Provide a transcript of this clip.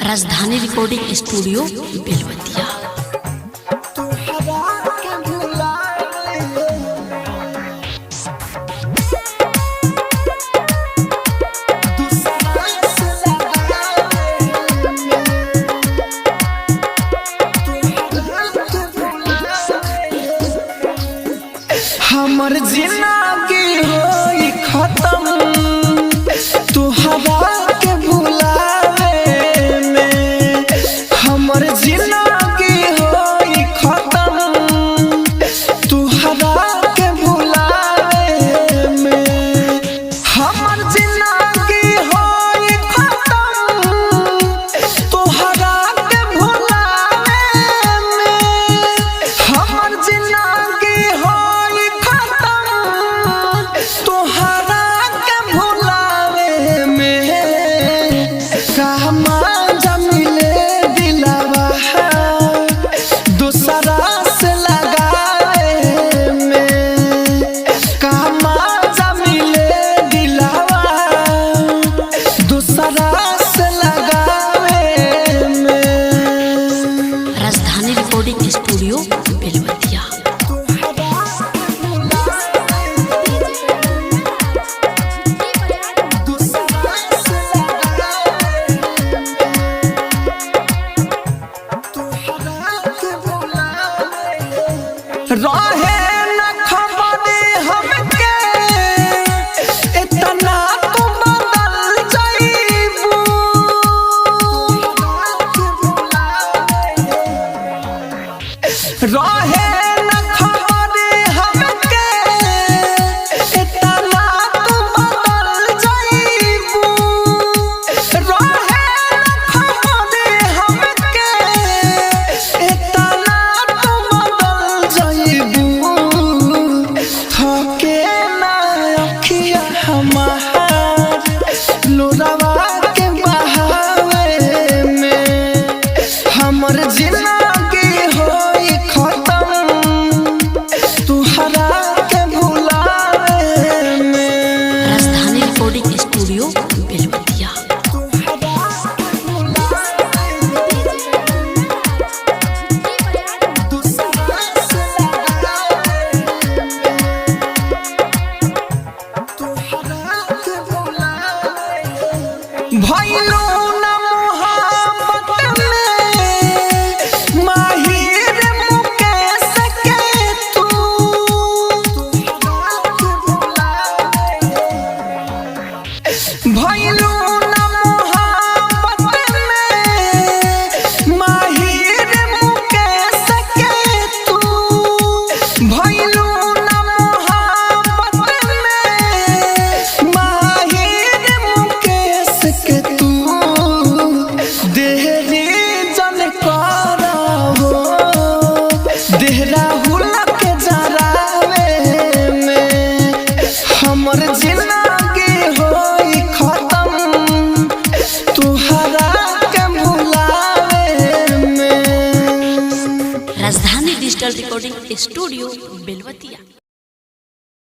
राजधानी recording studio Belwatia. हमर जिंदगी होई खत्म तुहरा के भुलावे में। हमर जिंदगी होई खत्म तुहरा के भुलावे में। हमर जिंदगी होई खत्म तुहरा के भुलावे में। हमर जिंदगी तोहरा के भुलावे में। कहमा जमिले दिलवा दूसरा से लगावे में। कहमा जमिले दिलवा दूसरा से लगावे में। राजधानी रिकॉर्डिंग स्टूडियो बेलवतिया। रहे न खबर हमके इतना तू बदल जाइबू। रहे न खबर हमके इतना तू बदल जाइबू। रहे न खबर हमके इतना तू बदल जाइबू। थके ना अखिया हमार लोरावा के बहावे में। हमर जिंदगी होई खत्म तुहरा के भुलावे में। राजधानी रिकॉर्डिंग स्टूडियो बेलवतिया। भइलो न मोहब्बत में माहिर मुकेश के तू। भइलो न मोहब्बत में माहिर मुकेश के तू। भइलो न मोहब्बत में माहिर मुकेश के तू। देहरी जन करहो देहरा हुलक के जरावे में। हमर जिंदगी होई खत्म तुहरा के भुलावे में। राजधानी डिजिटल रिकॉर्डिंग स्टूडियो बेलवतिया।